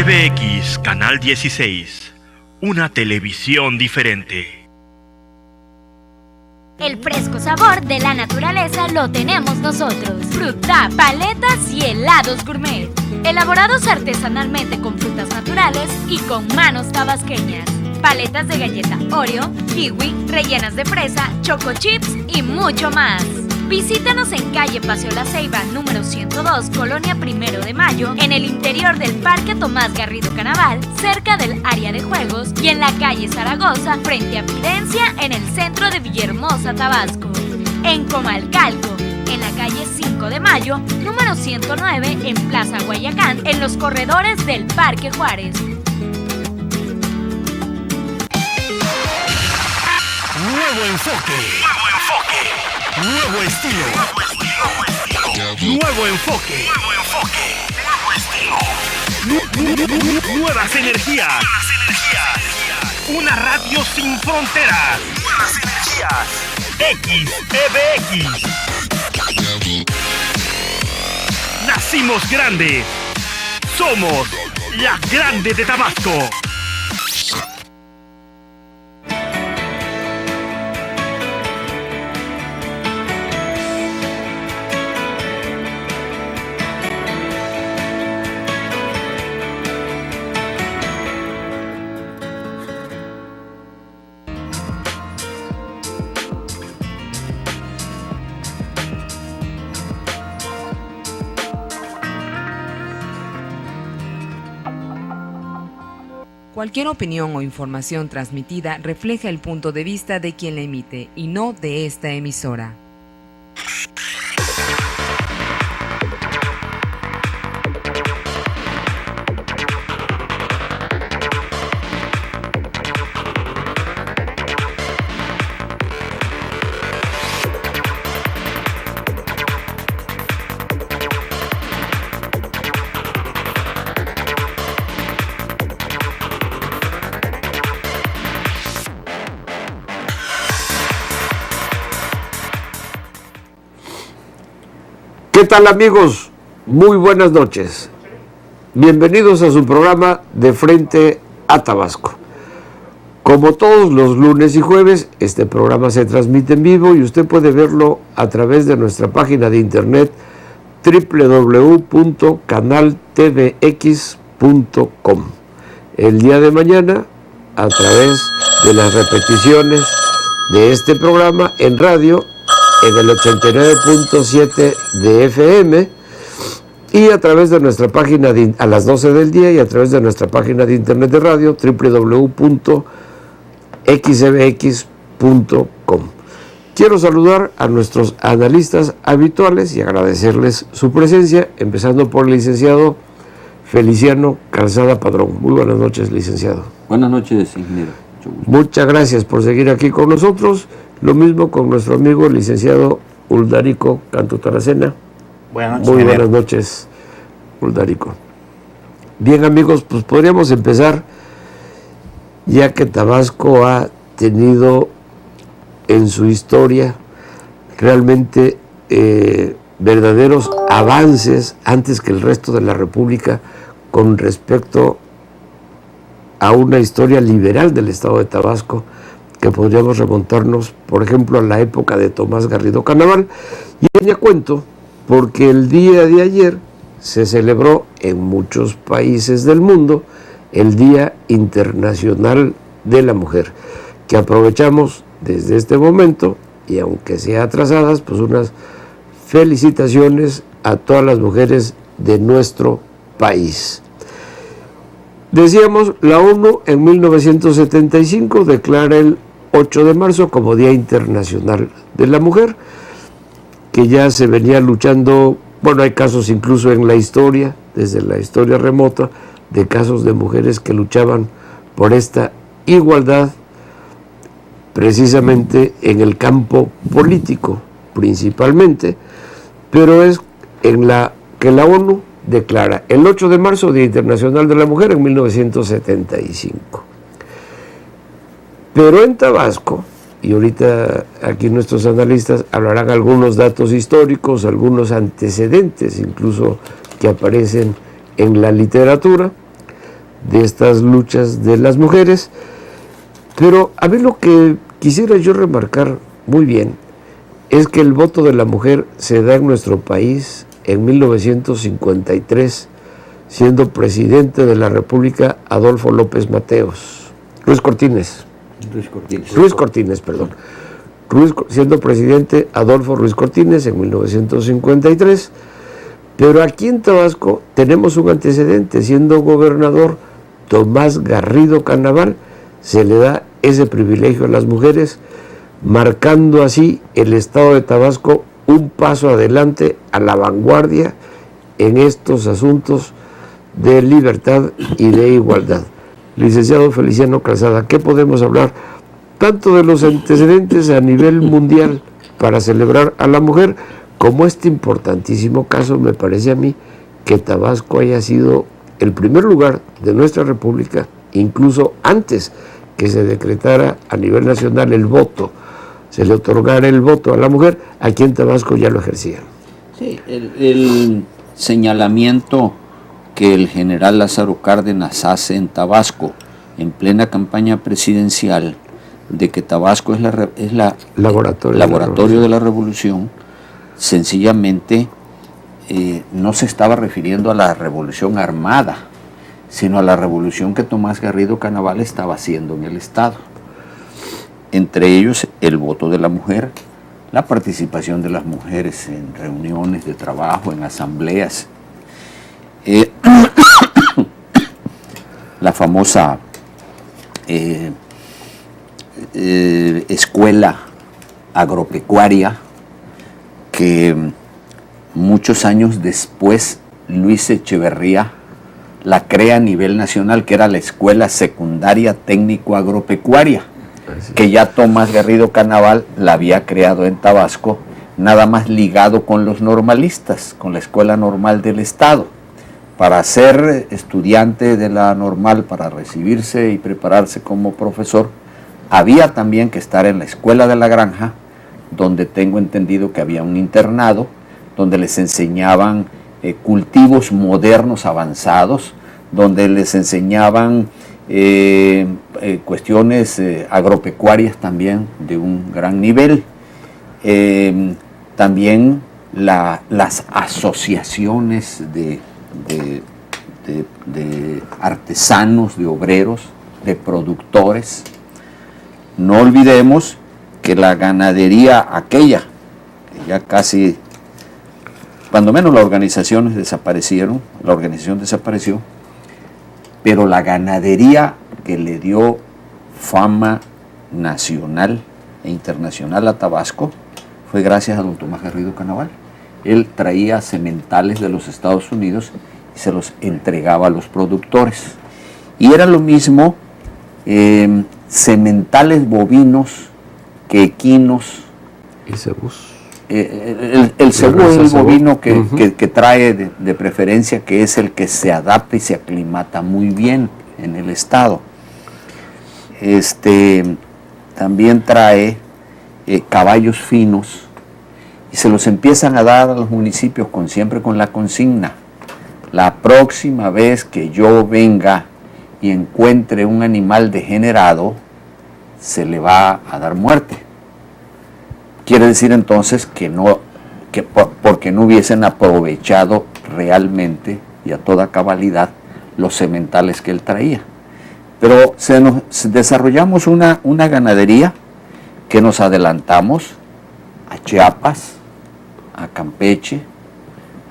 XBX, Canal 16. Una televisión diferente. El fresco sabor de la naturaleza lo tenemos nosotros. Fruta, paletas y helados gourmet. Elaborados artesanalmente con frutas naturales y con manos tabasqueñas. Paletas de galleta Oreo, kiwi, rellenas de fresa, choco chips y mucho más. Visítanos en calle Paseo La Ceiba, número 102, Colonia Primero de Mayo, en el interior del Parque Tomás Garrido Canaval, cerca del área de juegos, y en la calle Zaragoza, frente a Fidencia, en el centro de Villahermosa, Tabasco. En Comalcalco, en la calle 5 de Mayo, número 109, en Plaza Guayacán, en los corredores del Parque Juárez. Nuevo enfoque. Nuevo estilo. Nuevo enfoque. Nuevas energías. Una radio sin fronteras. Nuevas energías. XBX. Nacimos grandes. Somos las grandes de Tabasco. Cualquier opinión o información transmitida refleja el punto de vista de quien la emite y no de esta emisora. ¿Qué tal, amigos? Muy buenas noches. Bienvenidos a su programa De Frente a Tabasco. Como todos los lunes y jueves, este programa se transmite en vivo y usted puede verlo a través de nuestra página de internet www.canaltvx.com. El día de mañana, a través de las repeticiones de este programa en radio, en el 89.7 de FM y a través de nuestra página a las 12 del día y a través de nuestra página de internet de radio www.xbx.com. Quiero saludar a nuestros analistas habituales y agradecerles su presencia, empezando por el licenciado Feliciano Calzada Padrón. Muy buenas noches, licenciado. Buenas noches, ingeniero. Muchas gracias por seguir aquí con nosotros. Lo mismo con nuestro amigo el licenciado Uldarico Canto Taracena. Buenas noches. Muy buenas noches, Uldarico. Bien, amigos, pues podríamos empezar, ya que Tabasco ha tenido en su historia realmente verdaderos avances antes que el resto de la República con respecto a una historia liberal del estado de Tabasco, que podríamos remontarnos, por ejemplo, a la época de Tomás Garrido Canaval. Y venía cuento porque el día de ayer se celebró en muchos países del mundo el Día Internacional de la Mujer, que aprovechamos desde este momento, y aunque sea atrasadas, pues unas felicitaciones a todas las mujeres de nuestro país. Decíamos, la ONU en 1975 declara el 8 de marzo como Día Internacional de la Mujer, que ya se venía luchando. Bueno, hay casos incluso en la historia, desde la historia remota, de casos de mujeres que luchaban por esta igualdad, precisamente en el campo político, principalmente, pero es en la que la ONU declara el 8 de marzo Día Internacional de la Mujer en 1975. Pero en Tabasco, y ahorita aquí nuestros analistas hablarán algunos datos históricos, algunos antecedentes incluso que aparecen en la literatura, de estas luchas de las mujeres. Pero a mí lo que quisiera yo remarcar muy bien es que el voto de la mujer se da en nuestro país en 1953, siendo presidente de la República Adolfo López Mateos. Ruiz Cortines, siendo presidente Adolfo Ruiz Cortines en 1953. Pero aquí en Tabasco tenemos un antecedente, siendo gobernador Tomás Garrido Canaval, se le da ese privilegio a las mujeres, marcando así el estado de Tabasco un paso adelante, a la vanguardia en estos asuntos de libertad y de igualdad. Licenciado Feliciano Calzada, ¿qué podemos hablar tanto de los antecedentes a nivel mundial para celebrar a la mujer, como este importantísimo caso, me parece a mí, que Tabasco haya sido el primer lugar de nuestra república, incluso antes que se decretara a nivel nacional el voto, se le otorgara el voto a la mujer, aquí en Tabasco ya lo ejercía? Sí, el señalamiento que el general Lázaro Cárdenas hace en Tabasco en plena campaña presidencial de que Tabasco es la laboratorio de la revolución, sencillamente no se estaba refiriendo a la revolución armada, sino a la revolución que Tomás Garrido Canaval estaba haciendo en el Estado. Entre ellos el voto de la mujer, la participación de las mujeres en reuniones de trabajo, en asambleas, la famosa escuela agropecuaria que muchos años después Luis Echeverría la crea a nivel nacional, que era la Escuela Secundaria Técnico Agropecuaria, que ya Tomás Garrido Canaval la había creado en Tabasco, nada más ligado con los normalistas, con la Escuela Normal del Estado. Para ser estudiante de la normal, para recibirse y prepararse como profesor, había también que estar en la Escuela de la Granja, donde tengo entendido que había un internado, donde les enseñaban cultivos modernos avanzados, donde les enseñaban cuestiones agropecuarias también de un gran nivel. También las asociaciones de artesanos, de obreros, de productores. No olvidemos que la ganadería aquella, que ya casi, cuando menos la organización desapareció, pero la ganadería que le dio fama nacional e internacional a Tabasco fue gracias a don Tomás Garrido Canaval. Él traía sementales de los Estados Unidos y se los entregaba a los productores. Y era lo mismo sementales bovinos que equinos. Y cebús. El cebú es el bovino que trae de preferencia, que es el que se adapta y se aclimata muy bien en el estado. También trae caballos finos y se los empiezan a dar a los municipios siempre con la consigna: la próxima vez que yo venga y encuentre un animal degenerado, se le va a dar muerte. Quiere decir entonces porque no hubiesen aprovechado realmente y a toda cabalidad los sementales que él traía. Pero desarrollamos una ganadería que nos adelantamos a Chiapas, a Campeche,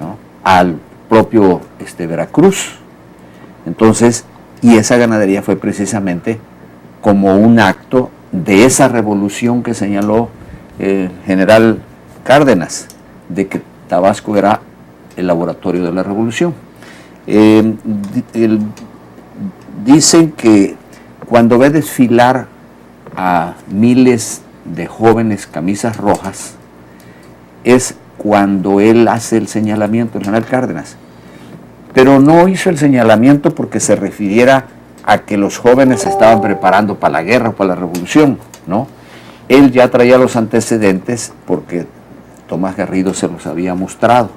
¿no?, al propio Veracruz. Entonces, y esa ganadería fue precisamente como un acto de esa revolución que señaló el general Cárdenas, de que Tabasco era el laboratorio de la revolución. Dicen que cuando ve desfilar a miles de jóvenes camisas rojas, es cuando él hace el señalamiento, el general Cárdenas. Pero no hizo el señalamiento porque se refiriera a que los jóvenes se estaban preparando para la guerra o para la revolución, ¿no? Él ya traía los antecedentes porque Tomás Garrido se los había mostrado.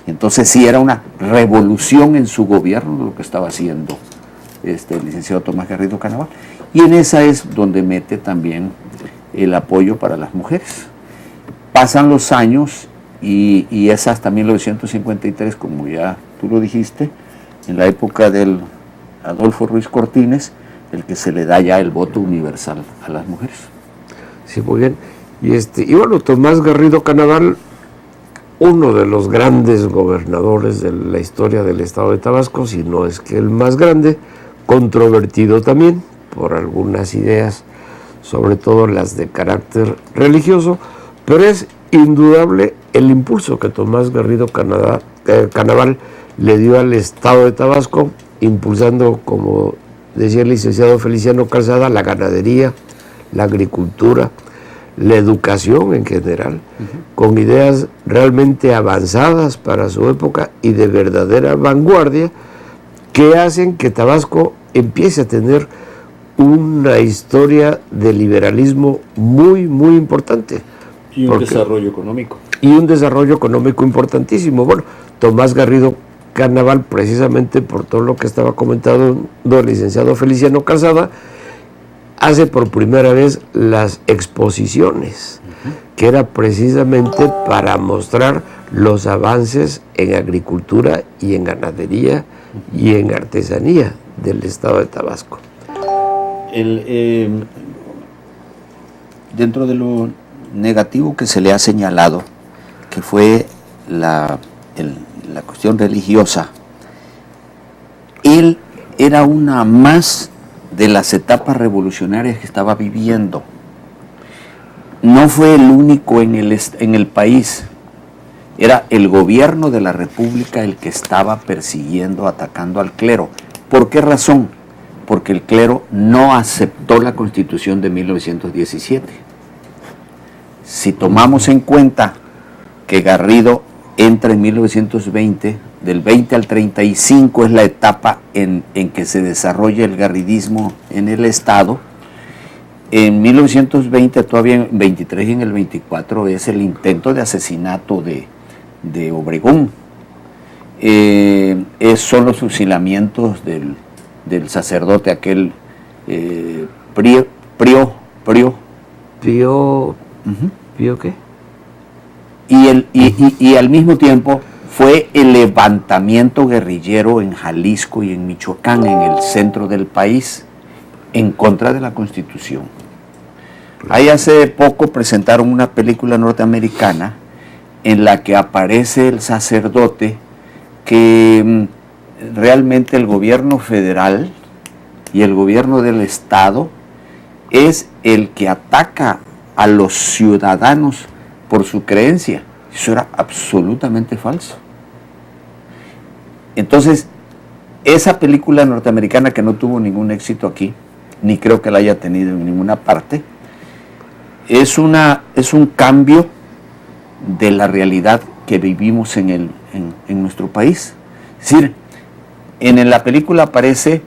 Entonces sí era una revolución en su gobierno lo que estaba haciendo el licenciado Tomás Garrido Canaval, y en esa es donde mete también el apoyo para las mujeres. Pasan los años y es hasta 1953, como ya tú lo dijiste, en la época del Adolfo Ruiz Cortines, el que se le da ya el voto universal a las mujeres. Sí, muy bien. Y bueno, Tomás Garrido Canaval, uno de los grandes gobernadores de la historia del estado de Tabasco, si no es que el más grande, controvertido también por algunas ideas, sobre todo las de carácter religioso, pero es indudable el impulso que Tomás Garrido Canaval le dio al estado de Tabasco, impulsando, como decía el licenciado Feliciano Calzada, la ganadería, la agricultura, la educación en general, con ideas realmente avanzadas para su época y de verdadera vanguardia, que hacen que Tabasco empiece a tener una historia de liberalismo muy, muy importante. Y un desarrollo económico. Y un desarrollo económico importantísimo. Bueno, Tomás Garrido Canaval, precisamente por todo lo que estaba comentando el licenciado Feliciano Calzada, hace por primera vez las exposiciones, que era precisamente para mostrar los avances en agricultura y en ganadería y en artesanía del estado de Tabasco. Dentro de lo negativo que se le ha señalado, que fue la cuestión religiosa, él era una más de las etapas revolucionarias que estaba viviendo. No fue el único en el país. Era el gobierno de la República el que estaba persiguiendo, atacando al clero. ¿Por qué razón? Porque el clero no aceptó la Constitución de 1917. Si tomamos en cuenta que Garrido entra en 1920, del 20 al 35 es la etapa en que se desarrolla el garridismo en el Estado. En 1920, todavía en 23 y en el 24, es el intento de asesinato de Obregón. Son los fusilamientos del sacerdote aquel Pío ¿qué? Y al mismo tiempo fue el levantamiento guerrillero en Jalisco y en Michoacán, en el centro del país, en contra de la Constitución. Ahí hace poco presentaron una película norteamericana en la que aparece el sacerdote que realmente el gobierno federal y el gobierno del estado es el que ataca a los ciudadanos por su creencia. Eso era absolutamente falso. Entonces, esa película norteamericana, que no tuvo ningún éxito aquí, ni creo que la haya tenido en ninguna parte, es un cambio de la realidad que vivimos en nuestro país. Es decir, en la película aparece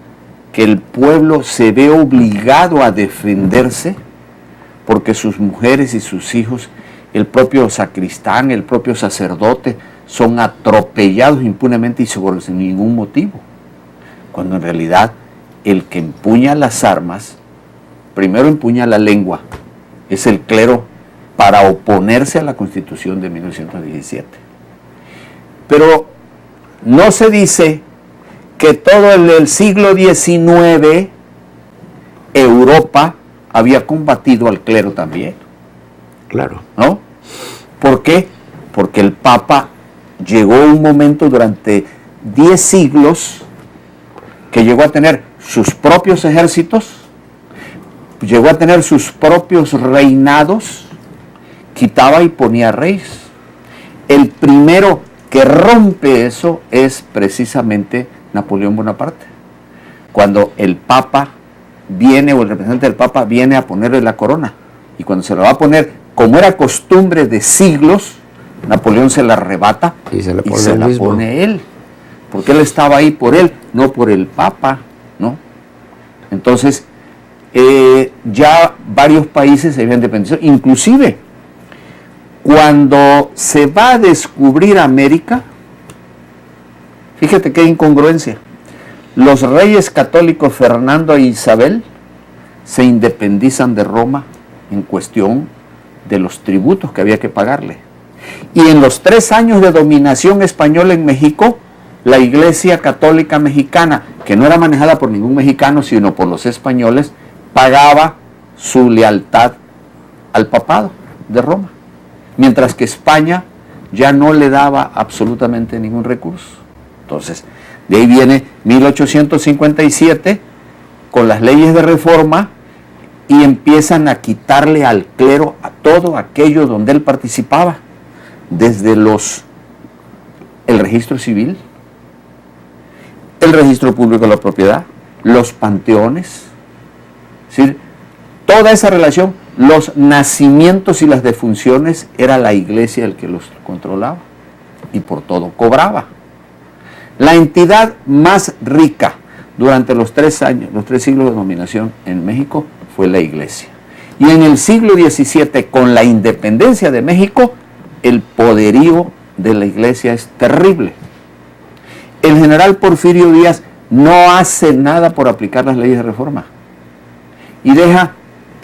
que el pueblo se ve obligado a defenderse porque sus mujeres y sus hijos, el propio sacristán, el propio sacerdote, son atropellados impunemente y sin ningún motivo. Cuando en realidad el que empuña las armas, primero empuña la lengua, es el clero, para oponerse a la Constitución de 1917. Pero no se dice que todo el siglo XIX Europa había combatido al clero también. Claro. ¿No? ¿Por qué? Porque el Papa llegó un momento durante 10 siglos que llegó a tener sus propios ejércitos, llegó a tener sus propios reinados, quitaba y ponía reyes. El primero que rompe eso es precisamente Napoleón Bonaparte. Cuando el Papa viene, o el representante del Papa viene a ponerle la corona, y cuando se la va a poner, como era costumbre de siglos, Napoleón se la arrebata y se la pone él, porque él estaba ahí por él, no por el Papa, ¿no? Entonces, ya varios países se habían independizado, inclusive cuando se va a descubrir América, fíjate qué incongruencia, los reyes católicos Fernando e Isabel se independizan de Roma en cuestión de los tributos que había que pagarle. Y en los 3 años de dominación española en México, la Iglesia Católica Mexicana, que no era manejada por ningún mexicano, sino por los españoles, pagaba su lealtad al papado de Roma, mientras que España ya no le daba absolutamente ningún recurso. Entonces, de ahí viene 1857 con las leyes de reforma y empiezan a quitarle al clero a todo aquello donde él participaba, desde el registro civil, el registro público de la propiedad, los panteones, es decir, toda esa relación, los nacimientos y las defunciones, era la iglesia el que los controlaba y por todo cobraba. La entidad más rica durante los 3 siglos de dominación en México fue la iglesia. Y en el siglo XVII, con la independencia de México, el poderío de la iglesia es terrible. El general Porfirio Díaz no hace nada por aplicar las leyes de reforma y deja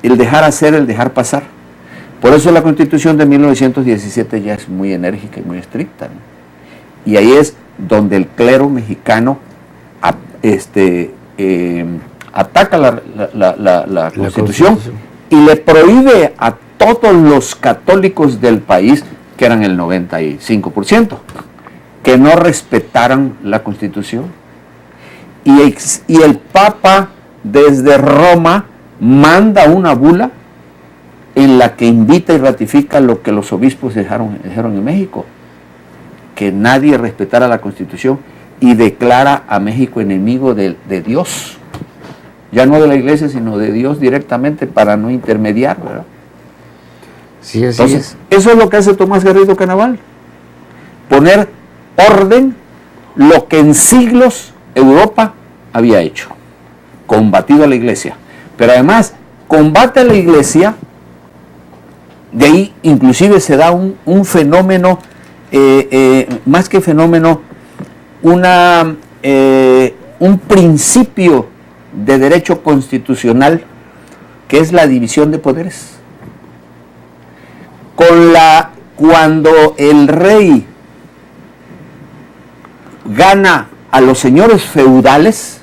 el dejar hacer, el dejar pasar. Por eso la Constitución de 1917 ya es muy enérgica y muy estricta, ¿no? Y ahí es donde el clero mexicano ataca la Constitución y le prohíbe a todos los católicos del país, que eran el 95%, que no respetaran la Constitución. Y el Papa desde Roma manda una bula en la que invita y ratifica lo que los obispos dijeron en México, que nadie respetara la Constitución, y declara a México enemigo de Dios, ya no de la iglesia, sino de Dios directamente, para no intermediar, ¿verdad? Sí, así Entonces, es. eso es lo que hace Tomás Garrido Canaval, poner orden, lo que en siglos Europa había hecho, combatido a la iglesia, pero además combate a la iglesia. De ahí inclusive se da un fenómeno, más que fenómeno, un principio de derecho constitucional, que es la división de poderes. Cuando el rey gana a los señores feudales,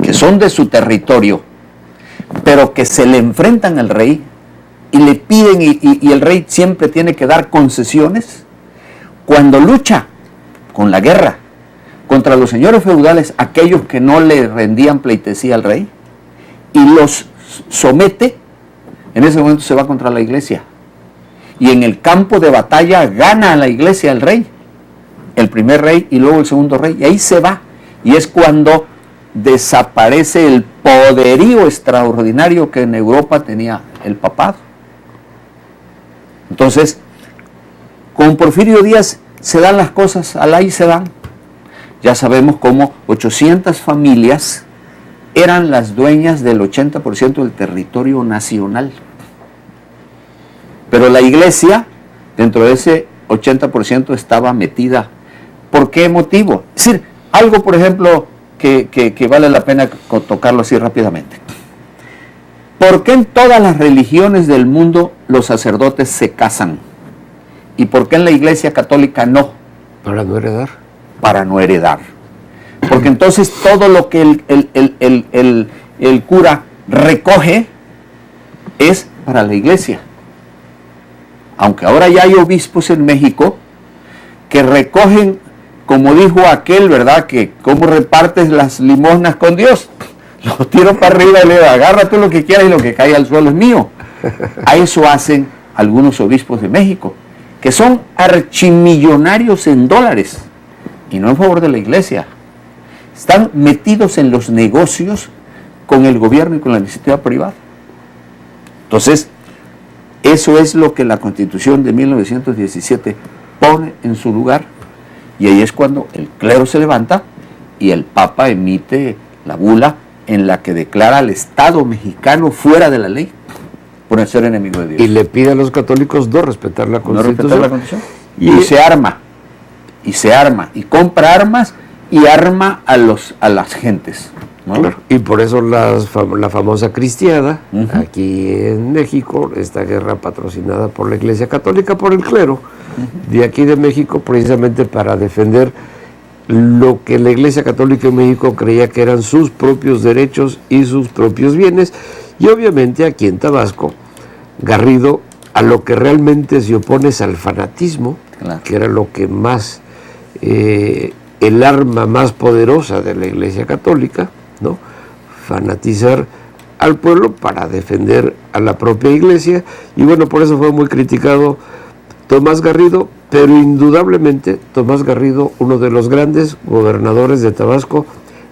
que son de su territorio, pero que se le enfrentan al rey y le piden, y el rey siempre tiene que dar concesiones, cuando lucha con la guerra contra los señores feudales, aquellos que no le rendían pleitesía al rey, y los somete, en ese momento se va contra la iglesia. Y en el campo de batalla gana a la iglesia el rey, el primer rey y luego el segundo rey, y ahí se va. Y es cuando desaparece el poderío extraordinario que en Europa tenía el papado. Entonces, con Porfirio Díaz se dan las cosas, alá y se dan. Ya sabemos cómo 800 familias eran las dueñas del 80% del territorio nacional. Pero la iglesia, dentro de ese 80%, estaba metida. ¿Por qué motivo? Es decir, algo, por ejemplo, que vale la pena tocarlo así rápidamente. ¿Por qué en todas las religiones del mundo los sacerdotes se casan? ¿Y por qué en la iglesia católica no? Para no heredar. Para no heredar. Porque entonces todo lo que el cura recoge es para la iglesia. Aunque ahora ya hay obispos en México que recogen, como dijo aquel, ¿verdad? Que cómo repartes las limosnas con Dios. Lo tiro para arriba y le digo, agarra tú lo que quieras y lo que caiga al suelo es mío. A eso hacen algunos obispos de México, que son archimillonarios en dólares y no en favor de la iglesia. Están metidos en los negocios con el gobierno y con la iniciativa privada. Entonces, eso es lo que la Constitución de 1917 pone en su lugar, y ahí es cuando el clero se levanta y el Papa emite la bula en la que declara al Estado mexicano fuera de la ley por ser enemigo de Dios. Y le pide a los católicos no respetar la Constitución. No respetar la Constitución. Y se arma, y compra armas, y arma a las gentes, ¿no? Claro, y por eso la famosa cristiada, aquí en México, esta guerra patrocinada por la Iglesia Católica, por el clero, de aquí de México, precisamente para defender lo que la Iglesia Católica en México creía que eran sus propios derechos y sus propios bienes, y obviamente aquí en Tabasco, Garrido a lo que realmente se opone es al fanatismo, claro, que era lo que más, el arma más poderosa de la Iglesia Católica, ¿no? Fanatizar al pueblo para defender a la propia Iglesia, y bueno, por eso fue muy criticado Tomás Garrido, pero indudablemente Tomás Garrido, uno de los grandes gobernadores de Tabasco,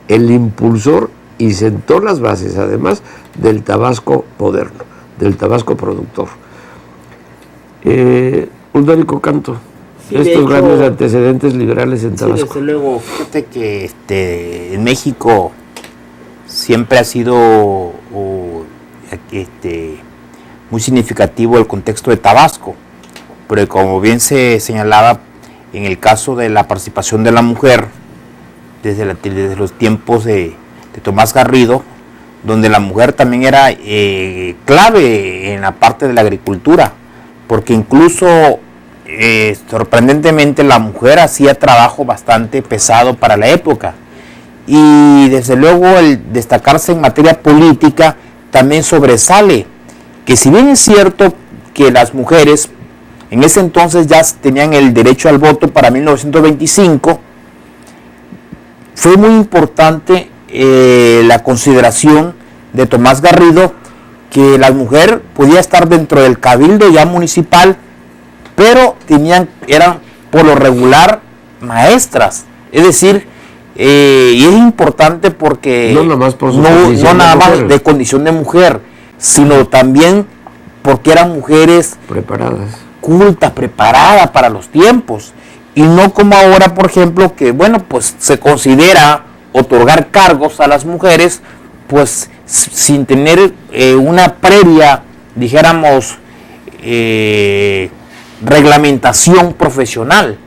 el impulsor y sentó las bases además del Tabasco moderno, del Tabasco productor. Uldarico Canto, sí, estos hecho, grandes antecedentes liberales en Tabasco. Sí, desde luego, fíjate que en México siempre ha sido muy significativo el contexto de Tabasco, pero como bien se señalaba en el caso de la participación de la mujer, desde los tiempos de Tomás Garrido, donde la mujer también era clave en la parte de la agricultura, porque incluso sorprendentemente la mujer hacía trabajo bastante pesado para la época, y desde luego el destacarse en materia política también sobresale, que si bien es cierto que las mujeres en ese entonces ya tenían el derecho al voto para 1925, fue muy importante la consideración de Tomás Garrido que la mujer podía estar dentro del cabildo ya municipal, pero eran por lo regular maestras, es decir, y es importante porque no nada más por su no nada más de condición de mujer, sino también porque eran mujeres preparadas, cultas, preparadas para los tiempos, y no como ahora, por ejemplo, que bueno, pues se considera otorgar cargos a las mujeres pues sin tener una previa, dijéramos, reglamentación profesional.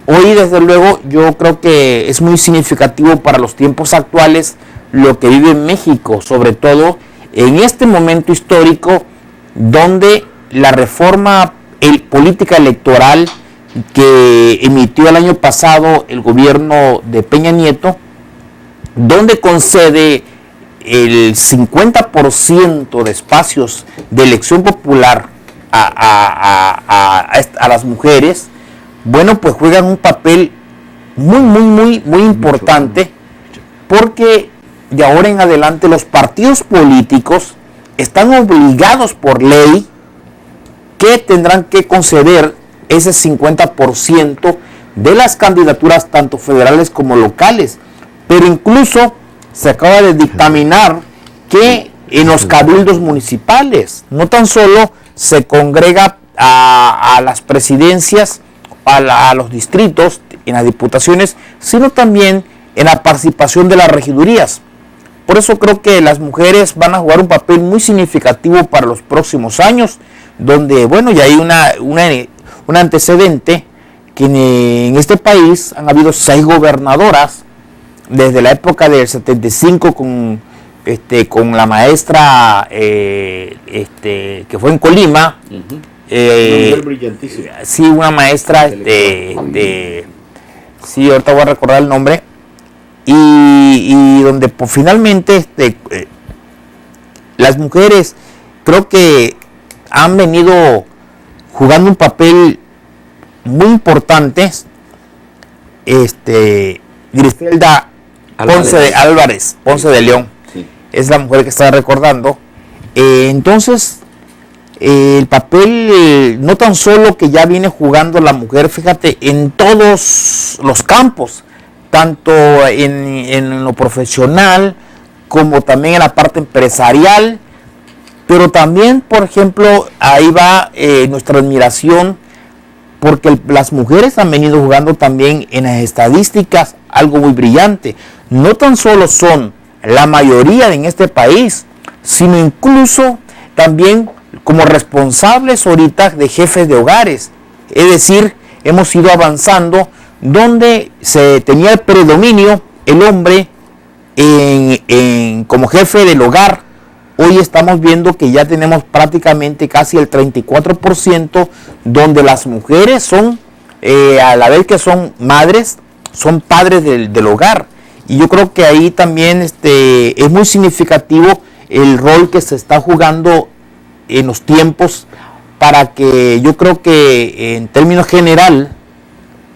Hoy, desde luego, yo creo que es muy significativo para los tiempos actuales lo que vive México, sobre todo en este momento histórico donde la reforma política electoral que emitió el año pasado el gobierno de Peña Nieto, donde concede el 50% de espacios de elección popular a las mujeres, bueno, pues juegan un papel muy importante, porque de ahora en adelante los partidos políticos están obligados por ley que tendrán que conceder ese 50% de las candidaturas tanto federales como locales, pero incluso se acaba de dictaminar que en los cabildos municipales no tan solo se congrega a las presidencias, a los distritos, en las diputaciones, sino también en la participación de las regidurías. Por eso creo que las mujeres van a jugar un papel muy significativo para los próximos años, donde, bueno, ya hay un antecedente que en este país han habido 6 gobernadoras desde la época del 75 con la maestra que fue en Colima. Una mujer brillantísima. Sí, una maestra sí, ahorita voy a recordar el nombre, y donde pues, finalmente las mujeres creo que han venido jugando un papel muy importante. Griselda Ponce de León, sí, es la mujer que estaba recordando. Entonces, el papel no tan solo que ya viene jugando la mujer, fíjate, en todos los campos, tanto en lo profesional como también en la parte empresarial, pero también, por ejemplo, ahí va nuestra admiración, porque las mujeres han venido jugando también en las estadísticas algo muy brillante. No tan solo son la mayoría en este país, sino incluso también como responsables ahorita de jefes de hogares. Es decir, hemos ido avanzando donde se tenía el predominio el hombre como jefe del hogar. Hoy estamos viendo que ya tenemos prácticamente casi el 34%, donde las mujeres son, a la vez que son madres, son padres del hogar. Y yo creo que ahí también es muy significativo el rol que se está jugando en los tiempos, para que yo creo que en términos general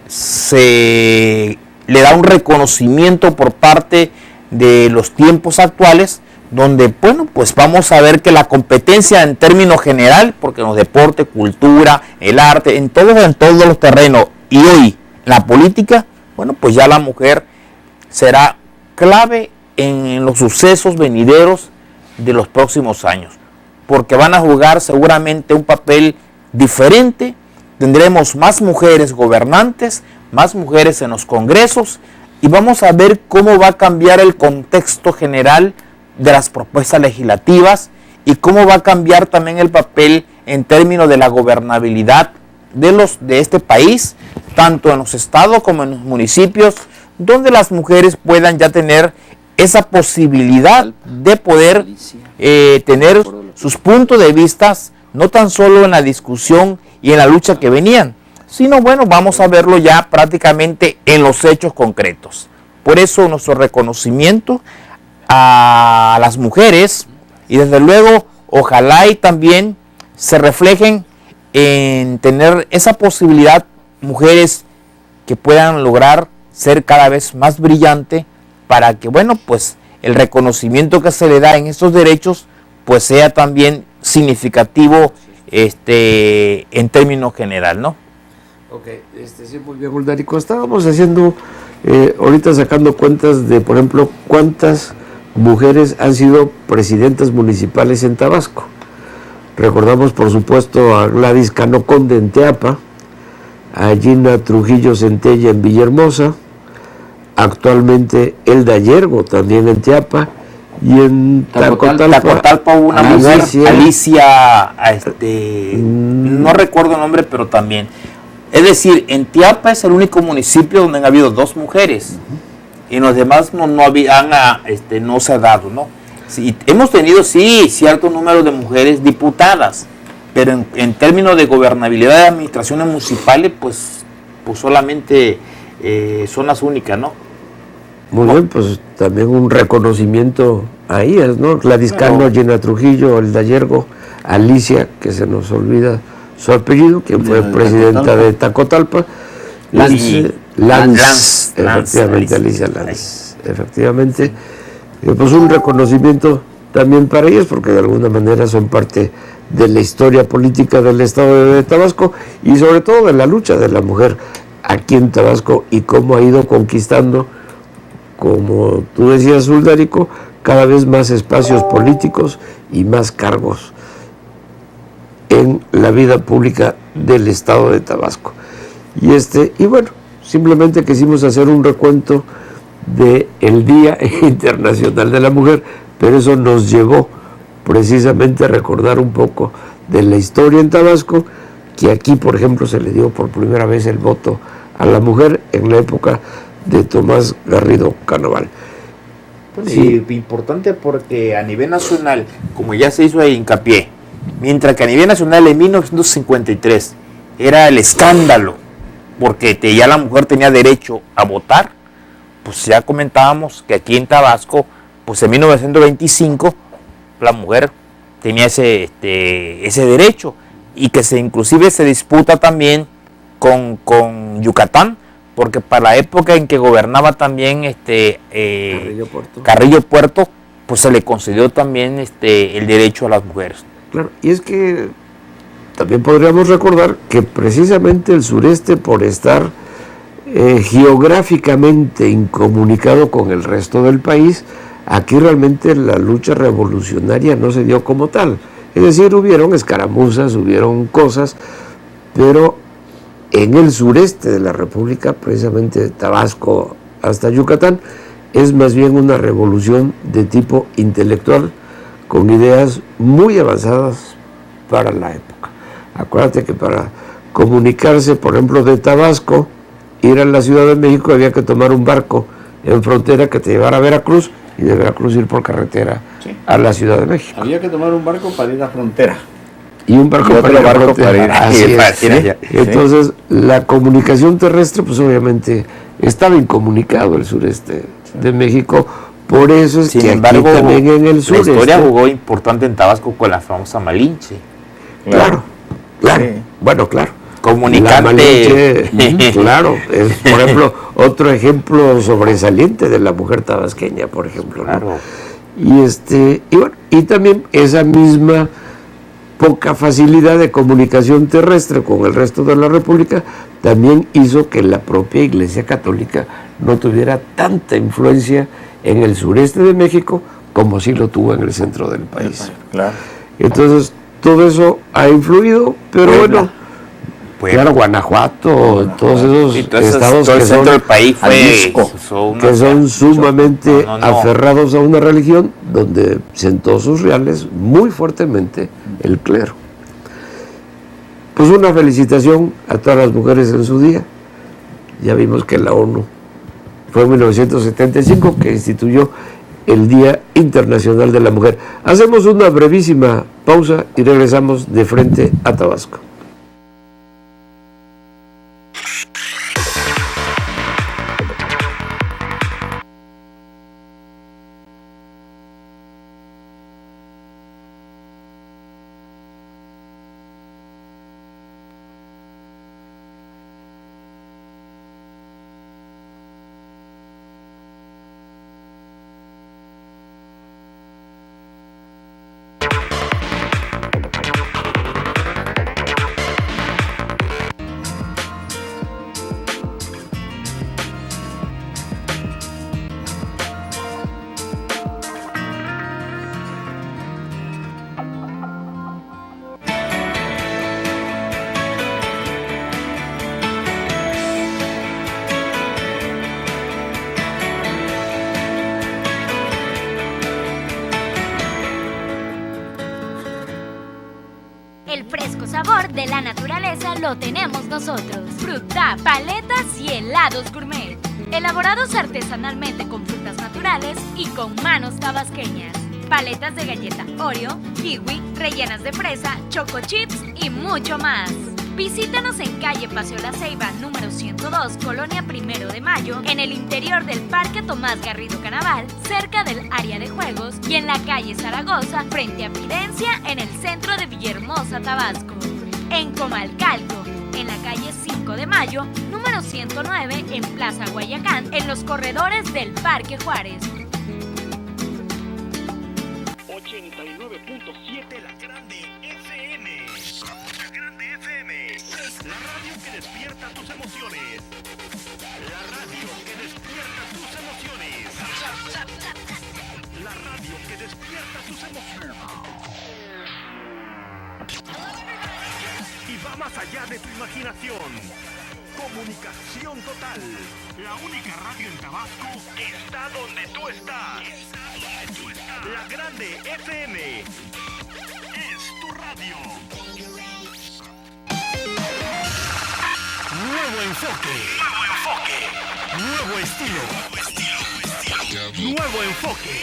se le da un reconocimiento por parte de los tiempos actuales, donde, bueno, pues vamos a ver que la competencia en términos general, porque en los deportes, cultura, el arte, en todos los terrenos, y hoy la política, bueno, pues ya la mujer será clave en los sucesos venideros de los próximos años, porque van a jugar seguramente un papel diferente. Tendremos más mujeres gobernantes, más mujeres en los congresos, y vamos a ver cómo va a cambiar el contexto general de las propuestas legislativas y cómo va a cambiar también el papel en términos de la gobernabilidad de este país, tanto en los estados como en los municipios, donde las mujeres puedan ya tener esa posibilidad de poder tener sus puntos de vista, no tan solo en la discusión y en la lucha que venían, sino, bueno, vamos a verlo ya prácticamente en los hechos concretos. Por eso nuestro reconocimiento a las mujeres, y desde luego ojalá y también se reflejen en tener esa posibilidad mujeres que puedan lograr ser cada vez más brillante, para que, bueno, pues el reconocimiento que se le da en estos derechos pues sea también significativo en términos general, ¿no? Ok, sí, muy bien, Uldarico. Estábamos haciendo, ahorita sacando cuentas de, por ejemplo, cuántas mujeres han sido presidentas municipales en Tabasco. Recordamos, por supuesto, a Gladys Cano Conde en Teapa, a Gina Trujillo Centella en Villahermosa, actualmente Elda Yergo también en Teapa, y en Tacotalpa hubo una mujer, Alicia, no recuerdo el nombre, pero también. Es decir, en Teapa es el único municipio donde han habido 2 mujeres, y en los demás no se ha dado, ¿no? Sí, hemos tenido, sí, cierto número de mujeres diputadas, pero en términos de gobernabilidad de administraciones municipales, pues solamente son las únicas, ¿no? Muy bien, pues también un reconocimiento a ellas, ¿no? Gladys Cano, Gina Trujillo, Elda Yergo, Alicia, que se nos olvida su apellido, que fue presidenta de Tacotalpa, Lance, efectivamente, Alicia Lance, efectivamente, pues un reconocimiento también para ellas, porque de alguna manera son parte de la historia política del estado de Tabasco, y sobre todo de la lucha de la mujer aquí en Tabasco, y cómo ha ido conquistando, como tú decías, Uldarico, cada vez más espacios políticos y más cargos en la vida pública del estado de Tabasco. Y bueno, simplemente quisimos hacer un recuento del Día Internacional de la Mujer, pero eso nos llevó precisamente a recordar un poco de la historia en Tabasco, que aquí, por ejemplo, se le dio por primera vez el voto a la mujer en la época de Tomás Garrido Canoval. Sí, importante, porque a nivel nacional, como ya se hizo ahí hincapié, mientras que a nivel nacional en 1953 era el escándalo, porque ya la mujer tenía derecho a votar, pues ya comentábamos que aquí en Tabasco, pues en 1925 la mujer tenía ese derecho, y que inclusive se disputa también con Yucatán, porque para la época en que gobernaba también Carrillo Puerto, pues se le concedió también el derecho a las mujeres. Claro, y es que también podríamos recordar que precisamente el sureste, por estar geográficamente incomunicado con el resto del país, aquí realmente la lucha revolucionaria no se dio como tal. Es decir, hubieron escaramuzas, hubieron cosas, pero en el sureste de la República, precisamente de Tabasco hasta Yucatán, es más bien una revolución de tipo intelectual, con ideas muy avanzadas para la época. Acuérdate que para comunicarse, por ejemplo, de Tabasco ir a la Ciudad de México había que tomar un barco en frontera que te llevara a Veracruz y de Veracruz ir por carretera a la Ciudad de México. Había que tomar un barco para ir a frontera. Y un barco para ir a frontera. Así es. Entonces, la comunicación terrestre, pues obviamente estaba incomunicado el sureste de México. Por eso es que embargo, aquí también en el sureste. La historia jugó importante en Tabasco con la famosa Malinche. Claro. Sí. Bueno, claro. Comunicante. Claro. Es, por ejemplo, otro ejemplo sobresaliente de la mujer tabasqueña, por ejemplo. Claro. ¿No? Y bueno, y también esa misma poca facilidad de comunicación terrestre con el resto de la República también hizo que la propia Iglesia Católica no tuviera tanta influencia en el sureste de México como sí lo tuvo en el centro del país. Claro. Entonces, todo eso ha influido, pero bueno, claro, Guanajuato, todos esos estados todo que el centro son, del país que son sumamente aferrados a una religión donde sentó sus reales muy fuertemente el clero. Pues una felicitación a todas las mujeres en su día. Ya vimos que la ONU fue en 1975 que instituyó el Día Internacional de la Mujer. Hacemos una brevísima pausa y regresamos de frente a Tabasco. El fresco sabor de la naturaleza lo tenemos nosotros. Fruta, paletas y helados gourmet. Elaborados artesanalmente con frutas naturales y con manos tabasqueñas. Paletas de galleta Oreo, kiwi, rellenas de fresa, choco chips y mucho más. Visítanos en calle Paseo La Ceiba, número 102, Colonia Primero de Mayo, en el interior del Parque Tomás Garrido Canaval, cerca del área de juegos, y en la calle Zaragoza, frente a Fidencia, en el centro de Villahermosa, Tabasco. En Comalcalco, en la calle 5 de Mayo, número 109, en Plaza Guayacán, en los corredores del Parque Juárez. 89.7 La Grande FM. La Grande FM. La radio que despierta tus emociones. La radio que despierta tus emociones. La radio que despierta tus emociones. Y va más allá de tu imaginación. Comunicación total. La única radio en Tabasco que está donde tú estás. La Grande FM es tu radio. Nuevo enfoque. Nuevo estilo. Nuevo enfoque.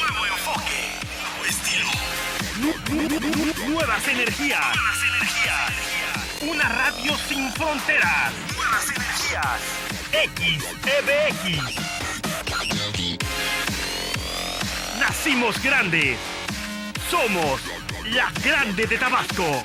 Nuevas energías. Una radio sin fronteras. Nuevas energías. XEBX. Nacimos grandes. Somos la Grande de Tabasco.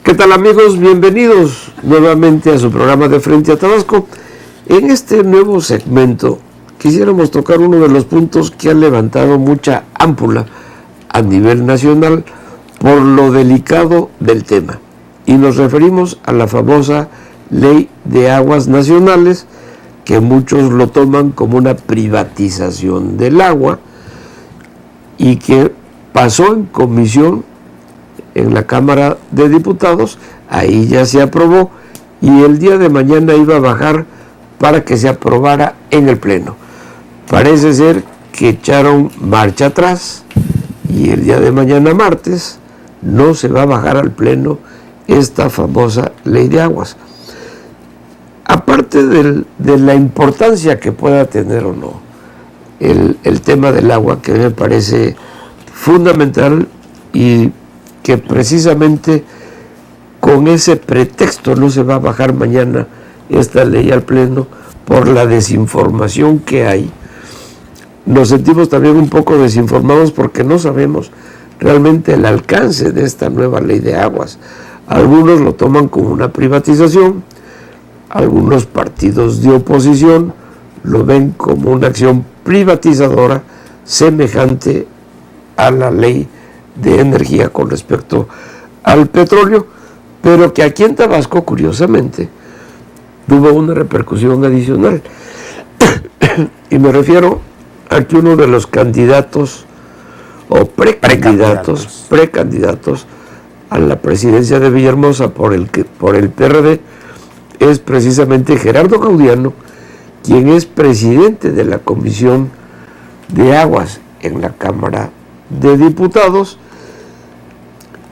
¿Qué tal, amigos? Bienvenidos nuevamente a su programa de Frente a Tabasco. En este nuevo segmento quisiéramos tocar uno de los puntos que han levantado mucha ámpula a nivel nacional por lo delicado del tema. Y nos referimos a la famosa Ley de Aguas Nacionales, que muchos lo toman como una privatización del agua y que pasó en comisión en la Cámara de Diputados, ahí ya se aprobó y el día de mañana iba a bajar para que se aprobara en el Pleno. Parece ser que echaron marcha atrás y el día de mañana martes no se va a bajar al Pleno esta famosa Ley de Aguas. Aparte de la importancia que pueda tener o no el tema del agua, que me parece fundamental y que precisamente con ese pretexto no se va a bajar mañana esta ley al Pleno por la desinformación que hay. Nos sentimos también un poco desinformados porque no sabemos realmente el alcance de esta nueva Ley de Aguas. Algunos lo toman como una privatización, algunos partidos de oposición lo ven como una acción privatizadora semejante a la ley de energía con respecto al petróleo, pero que aquí en Tabasco, curiosamente, tuvo una repercusión adicional. Y me refiero a que uno de los candidatos o precandidatos a la presidencia de Villahermosa por el PRD es precisamente Gerardo Gaudiano, quien es presidente de la Comisión de Aguas en la Cámara de Diputados.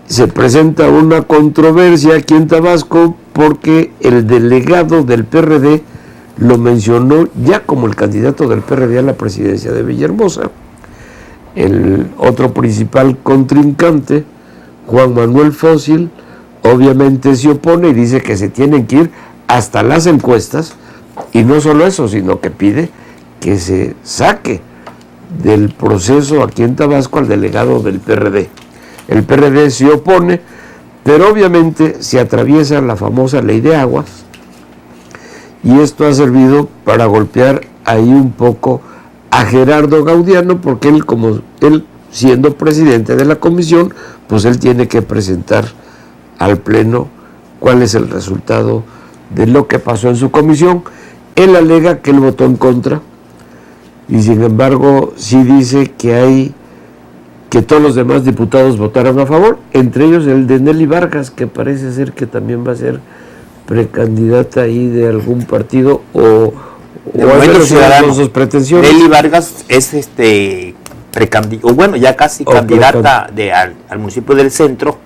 Se presenta una controversia aquí en Tabasco porque el delegado del PRD lo mencionó ya como el candidato del PRD a la presidencia de Villahermosa. El otro principal contrincante, Juan Manuel Fósil, obviamente se opone y dice que se tienen que ir hasta las encuestas, y no solo eso, sino que pide que se saque del proceso aquí en Tabasco al delegado del PRD. El PRD se opone, pero obviamente se atraviesa la famosa Ley de Aguas, y esto ha servido para golpear ahí un poco a Gerardo Gaudiano, porque él siendo presidente de la comisión, pues él tiene que presentar al Pleno cuál es el resultado de lo que pasó en su comisión. Él alega que él votó en contra, y sin embargo sí dice que todos los demás diputados votaron a favor, entre ellos el de Nelly Vargas, que parece ser que también va a ser precandidata ahí de algún partido o Ciudadano. Sus pretensiones. Nelly Vargas es ya casi candidata al municipio del centro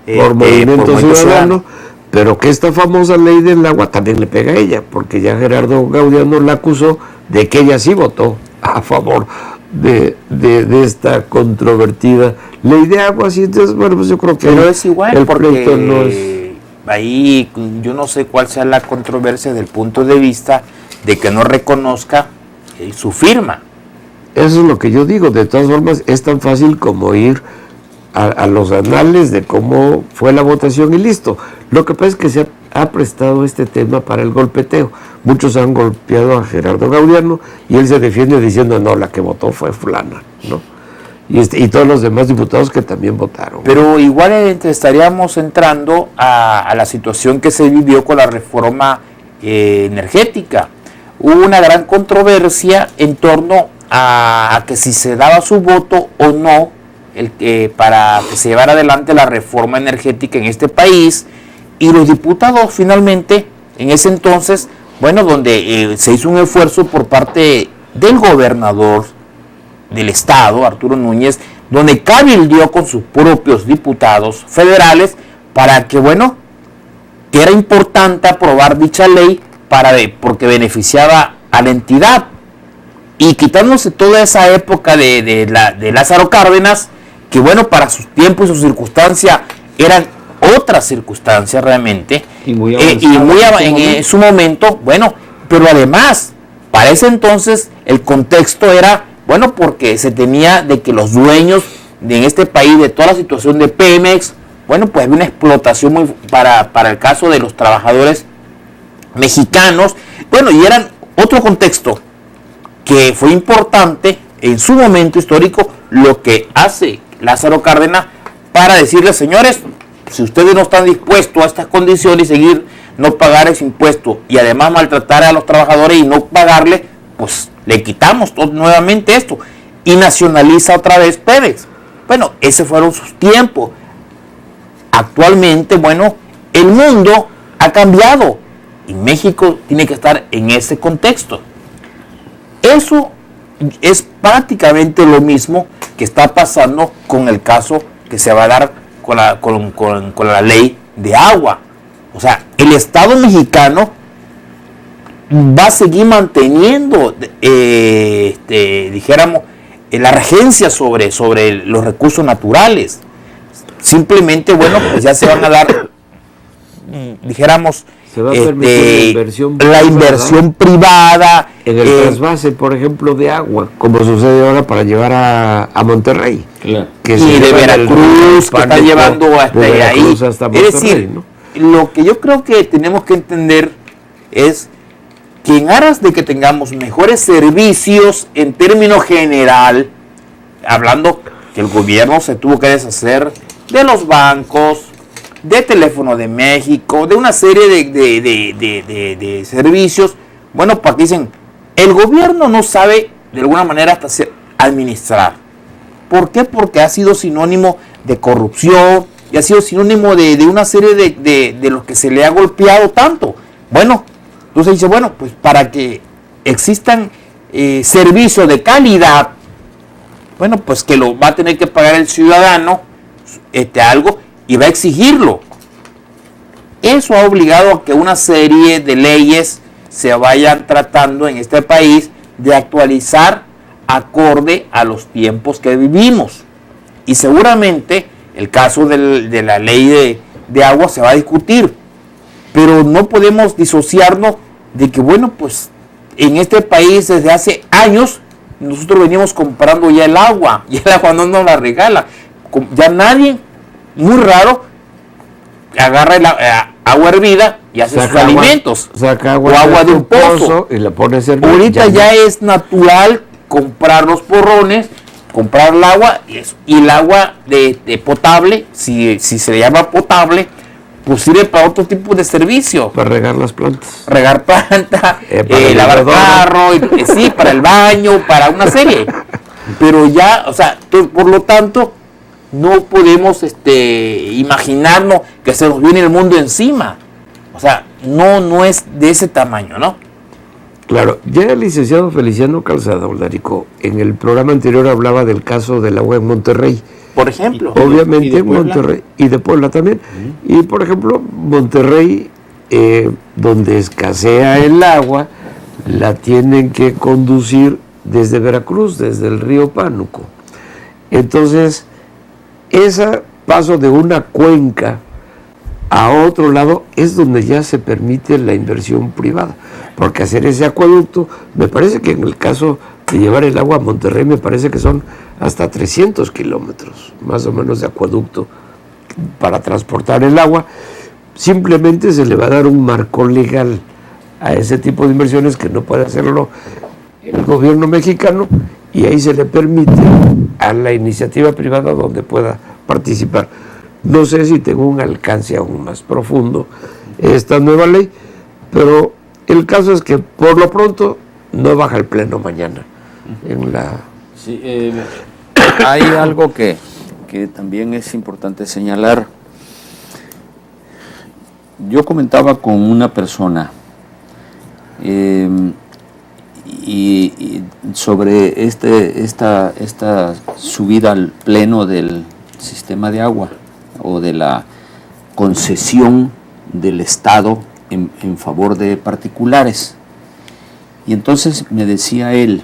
por Movimiento Ciudadano, pero que esta famosa ley del agua también le pega a ella, porque ya Gerardo Gaudiano la acusó de que ella sí votó a favor de esta controvertida ley de aguas, y entonces, bueno, pues yo creo que pero es igual, el porque proyecto no es... ahí yo no sé cuál sea la controversia desde el punto de vista de que no reconozca su firma. Eso es lo que yo digo. De todas formas, es tan fácil como ir a los anales de cómo fue la votación y listo. Lo que pasa es que se ha prestado este tema para el golpeteo. Muchos han golpeado a Gerardo Gaudiano y él se defiende diciendo, no, la que votó fue fulana, ¿no? Y todos los demás diputados que también votaron. Pero igual estaríamos entrando a la situación que se vivió con la reforma energética. Hubo una gran controversia en torno a que si se daba su voto o no para que se llevara adelante la reforma energética en este país, y los diputados finalmente, en ese entonces, bueno, donde se hizo un esfuerzo por parte del gobernador del estado, Arturo Núñez, donde cabildeó con sus propios diputados federales para que, bueno, que era importante aprobar dicha ley porque beneficiaba a la entidad, y quitándose toda esa época de Lázaro Cárdenas, que bueno, para sus tiempos y sus circunstancias eran otras circunstancias realmente, y muy en su momento, bueno, pero además, para ese entonces el contexto era, bueno, porque se tenía de que los dueños en este país, de toda la situación de Pemex, bueno, pues había una explotación muy para el caso de los trabajadores mexicanos, bueno, y eran otro contexto que fue importante en su momento histórico lo que hace Lázaro Cárdenas para decirles, señores, si ustedes no están dispuestos a estas condiciones y seguir no pagar ese impuesto y además maltratar a los trabajadores y no pagarle, pues le quitamos nuevamente esto y nacionaliza otra vez Pemex. Bueno, esos fueron sus tiempos. Actualmente, bueno, el mundo ha cambiado y México tiene que estar en ese contexto. Eso es prácticamente lo mismo que está pasando con el caso que se va a dar con la ley de agua. O sea, el Estado mexicano va a seguir manteniendo, dijéramos, la regencia sobre los recursos naturales. Simplemente, bueno, pues ya se van a dar, dijéramos, se va a permitir la inversión privada en el trasvase, por ejemplo, de agua, como sucede ahora para llevar a Monterrey. Claro. Y de Veracruz, que está llevando hasta ahí. Hasta Monterrey, es decir, ¿no? Lo que yo creo que tenemos que entender es que en aras de que tengamos mejores servicios en términos general, hablando que el gobierno se tuvo que deshacer de los bancos, de Teléfono de México, de una serie de servicios, bueno, porque dicen, el gobierno no sabe de alguna manera hasta administrar. ¿Por qué? Porque ha sido sinónimo de corrupción y ha sido sinónimo de una serie de los que se le ha golpeado tanto. Bueno, entonces dice, bueno, pues para que existan servicios de calidad, bueno, pues que lo va a tener que pagar el ciudadano algo y va a exigirlo. Eso ha obligado a que una serie de leyes se vayan tratando en este país de actualizar acorde a los tiempos que vivimos. Y seguramente el caso de la ley de agua se va a discutir, pero no podemos disociarnos de que, bueno, pues en este país desde hace años nosotros venimos comprando ya el agua, y el agua no nos la regala. Ya nadie, muy raro, agarra agua hervida y hace sus alimentos. Saca agua o agua de un pozo. Y la pone a servir. Ahorita ya es natural comprar los porrones, comprar el agua, y el agua de potable, si se le llama potable, pues sirve para otro tipo de servicio. Para regar las plantas. Regar plantas, lavar carro, sí, para el baño, para una serie. Pero ya, o sea, por lo tanto, no podemos imaginarnos que se nos viene el mundo encima. O sea, no es de ese tamaño, ¿no? Claro, ya el licenciado Feliciano Calzada, Oldarico, en el programa anterior hablaba del caso del agua en Monterrey. Por ejemplo. Obviamente en Monterrey y de Puebla también. Y por ejemplo, Monterrey, donde escasea el agua, la tienen que conducir desde Veracruz, desde el río Pánuco. Entonces, ese paso de una cuenca a otro lado es donde ya se permite la inversión privada, porque hacer ese acueducto, me parece que en el caso de llevar el agua a Monterrey, me parece que son hasta 300 kilómetros, más o menos, de acueducto para transportar el agua. Simplemente se le va a dar un marco legal a ese tipo de inversiones que no puede hacerlo el gobierno mexicano, y ahí se le permite a la iniciativa privada donde pueda participar. No sé si tengo un alcance aún más profundo esta nueva ley, pero el caso es que por lo pronto no baja el pleno mañana en la... Sí, hay algo que también es importante señalar. Yo comentaba con una persona y sobre esta subida al pleno del sistema de agua o de la concesión del Estado en favor de particulares. Y entonces me decía él,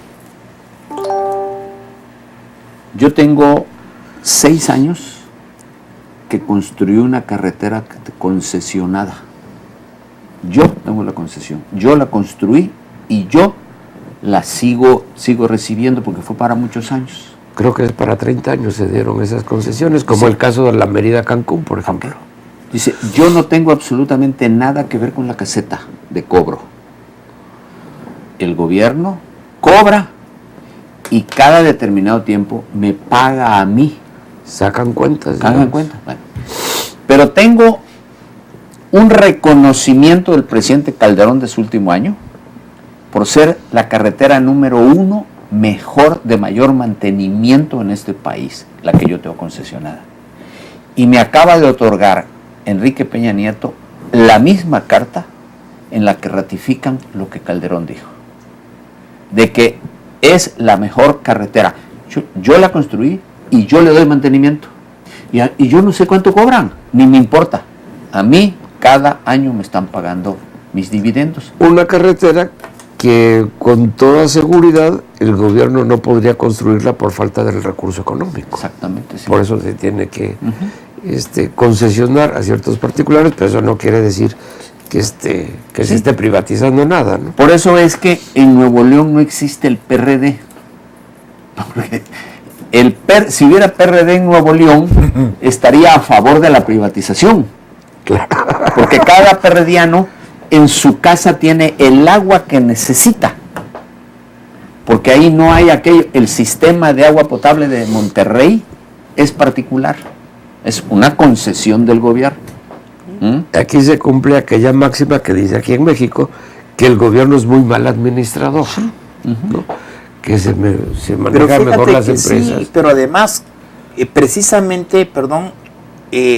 yo tengo 6 años que construí una carretera concesionada. Yo tengo la concesión, yo la construí y yo la sigo recibiendo porque fue para muchos años. Creo que es para 30 años se dieron esas concesiones, como sí, el caso de la Mérida-Cancún, por ejemplo. Dice, yo no tengo absolutamente nada que ver con la caseta de cobro. El gobierno cobra y cada determinado tiempo me paga a mí. Sacan cuentas. Hagan cuenta. Bueno. Pero tengo un reconocimiento del presidente Calderón de su último año por ser la carretera número 1 mejor, de mayor mantenimiento en este país, la que yo tengo concesionada. Y me acaba de otorgar Enrique Peña Nieto la misma carta en la que ratifican lo que Calderón dijo, de que es la mejor carretera. Yo la construí y yo le doy mantenimiento. Y yo no sé cuánto cobran, ni me importa. A mí cada año me están pagando mis dividendos. Una carretera que con toda seguridad el gobierno no podría construirla por falta del recurso económico. Exactamente. Sí. Por eso se tiene que concesionar a ciertos particulares, pero eso no quiere decir que se esté privatizando nada, ¿no? Por eso es que en Nuevo León no existe el PRD. Porque si hubiera PRD en Nuevo León, estaría a favor de la privatización. Claro. Porque cada perrediano en su casa tiene el agua que necesita. Porque ahí no hay aquello. El sistema de agua potable de Monterrey es particular. Es una concesión del gobierno. Aquí se cumple aquella máxima que dice aquí en México que el gobierno es muy mal administrador, ¿no? Que se maneja mejor las empresas. Sí, pero además, precisamente,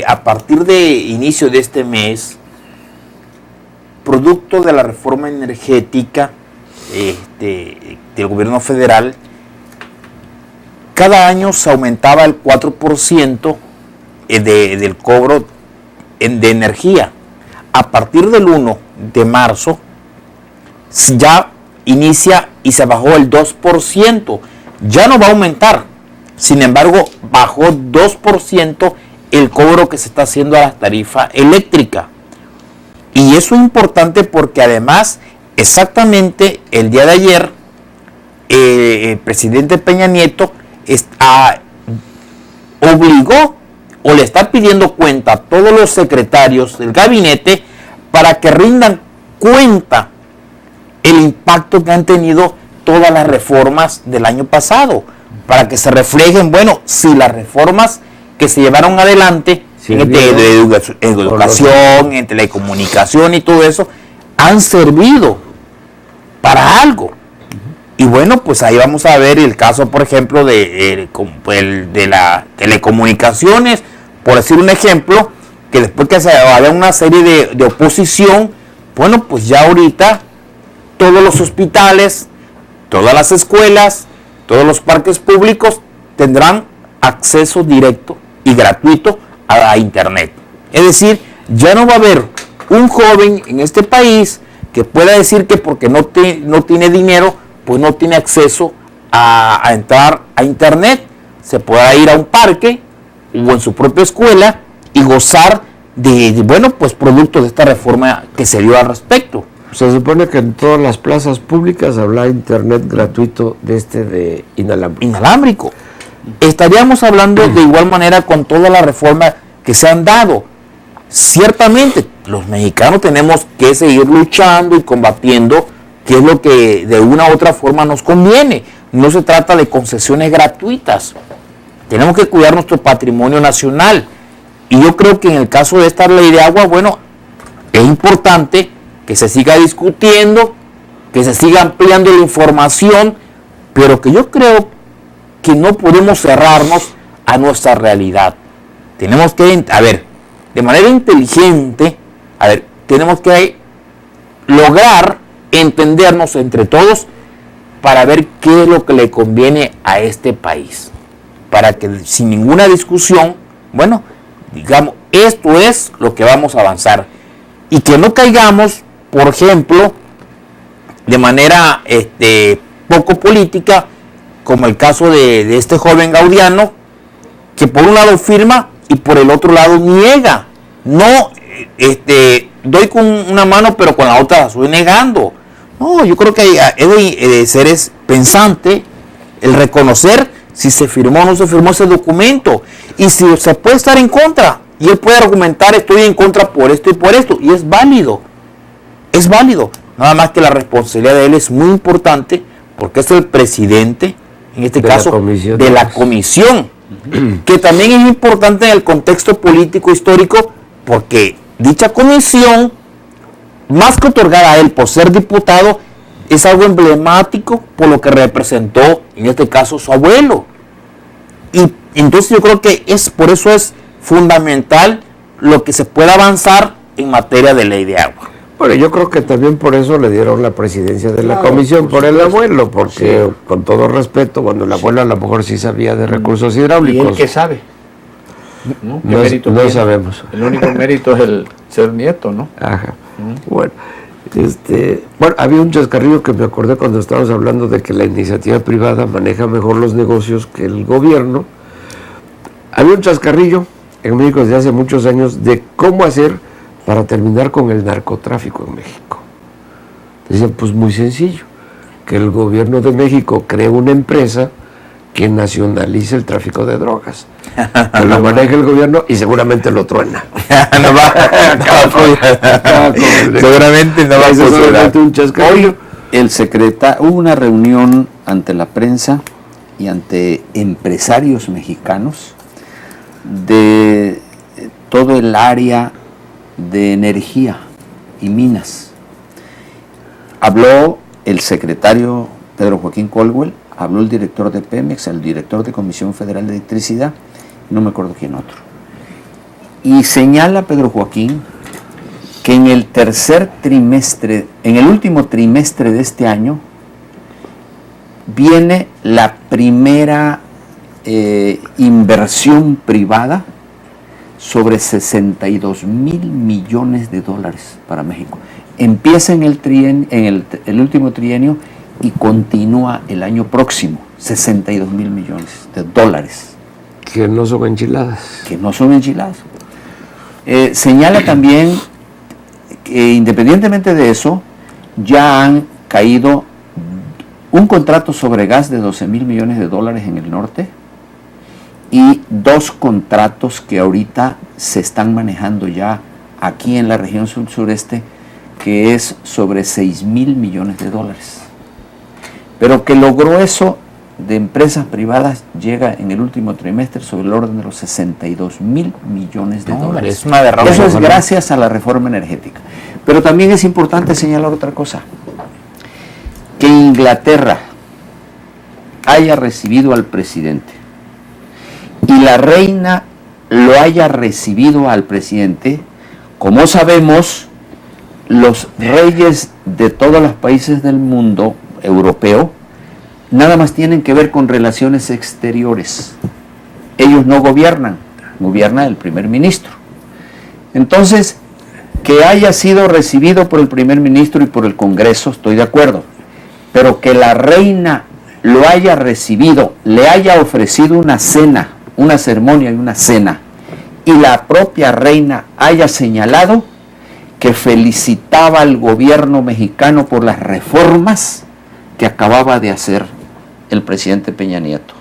a partir de inicio de este mes, producto de la reforma energética del gobierno federal, cada año se aumentaba el 4% del cobro de energía. A partir del 1 de marzo ya inicia y se bajó el 2%. Ya no va a aumentar. Sin embargo, bajó 2% el cobro que se está haciendo a la tarifa eléctrica. Y eso es importante porque además, exactamente el día de ayer, el presidente Peña Nieto obligó o le está pidiendo cuenta a todos los secretarios del gabinete para que rindan cuenta el impacto que han tenido todas las reformas del año pasado, para que se reflejen, si las reformas que se llevaron adelante en educación, en telecomunicación y todo eso, han servido para algo. Y pues ahí vamos a ver el caso, por ejemplo, de las telecomunicaciones, por decir un ejemplo, que después que se había una serie de oposición, pues ya ahorita todos los hospitales, todas las escuelas, todos los parques públicos tendrán acceso directo y gratuito a Internet. Es decir, ya no va a haber un joven en este país que pueda decir que porque no tiene dinero, pues no tiene acceso a entrar a Internet. Se pueda ir a un parque o en su propia escuela y gozar de producto de esta reforma que se dio al respecto. Se supone que en todas las plazas públicas habrá Internet gratuito de inalámbrico. Estaríamos hablando de igual manera con todas las reformas que se han dado. Ciertamente, los mexicanos tenemos que seguir luchando y combatiendo, que es lo que de una u otra forma nos conviene. No se trata de concesiones gratuitas. Tenemos que cuidar nuestro patrimonio nacional. Y yo creo que en el caso de esta ley de agua, es importante que se siga discutiendo, que se siga ampliando la información, pero que yo creo que no podemos cerrarnos a nuestra realidad. Tenemos que, de manera inteligente, tenemos que lograr entendernos entre todos para ver qué es lo que le conviene a este país. Para que sin ninguna discusión, digamos, esto es lo que vamos a avanzar. Y que no caigamos, por ejemplo, de manera poco política, como el caso de este joven Gaudiano, que por un lado firma y por el otro lado niega. No, doy con una mano, pero con la otra la estoy negando. No, yo creo que es de seres pensante el reconocer si se firmó o no se firmó ese documento. Y si se puede estar en contra, y él puede argumentar, estoy en contra por esto y por esto, y es válido. Es válido. Nada más que la responsabilidad de él es muy importante, porque es el presidente en este De caso, la comisión. de la comisión, que también es importante en el contexto político histórico, porque dicha comisión, más que otorgar a él por ser diputado, es algo emblemático por lo que representó, en este caso, su abuelo. Y entonces yo creo que por eso es fundamental lo que se pueda avanzar en materia de ley de agua. Bueno, yo creo que también por eso le dieron la presidencia de la comisión, por el abuelo, porque con todo respeto, cuando el abuelo a lo mejor sí sabía de recursos ¿Y hidráulicos. él qué sabe? ¿No? ¿Qué No, mérito no tiene? sabemos. El único mérito es el ser nieto, ¿no? Ajá. Bueno, había un chascarrillo que me acordé cuando estábamos hablando de que la iniciativa privada maneja mejor los negocios que el gobierno. Había un chascarrillo en México desde hace muchos años de cómo hacer para terminar con el narcotráfico en México. Decían, pues muy sencillo, que el gobierno de México cree una empresa que nacionalice el tráfico de drogas. Que lo maneja el gobierno y seguramente lo truena. Seguramente no va a Ese es funcionar. solamente un chascarrillo. Hoy hubo una reunión ante la prensa y ante empresarios mexicanos de todo el área de energía y minas. Habló el secretario Pedro Joaquín Caldwell, habló el director de Pemex, el director de Comisión Federal de Electricidad, no me acuerdo quién otro. Y señala Pedro Joaquín que en el último trimestre de este año, viene la primera inversión privada sobre 62 mil millones de dólares para México. Empieza en el último trienio y continúa el año próximo, 62 mil millones de dólares. Que no son enchiladas. Que no son enchiladas. Señala también que independientemente de eso, ya han caído un contrato sobre gas de 12 mil millones de dólares en el norte y 2 contratos que ahorita se están manejando ya aquí en la región sur-sureste, que es sobre 6 mil millones de dólares. Pero que lo grueso de empresas privadas llega en el último trimestre sobre el orden de los 62 mil millones de dólares. Es una derrama. Eso es gracias a la reforma energética. Pero también es importante señalar otra cosa. Que Inglaterra haya recibido al presidente y la reina lo haya recibido al presidente, como sabemos, los reyes de todos los países del mundo europeo nada más tienen que ver con relaciones exteriores. Ellos no gobiernan, gobierna el primer ministro. Entonces, que haya sido recibido por el primer ministro y por el Congreso, estoy de acuerdo, pero que la reina lo haya recibido, le haya ofrecido una cena, una ceremonia y una cena, y la propia reina haya señalado que felicitaba al gobierno mexicano por las reformas que acababa de hacer el presidente Peña Nieto.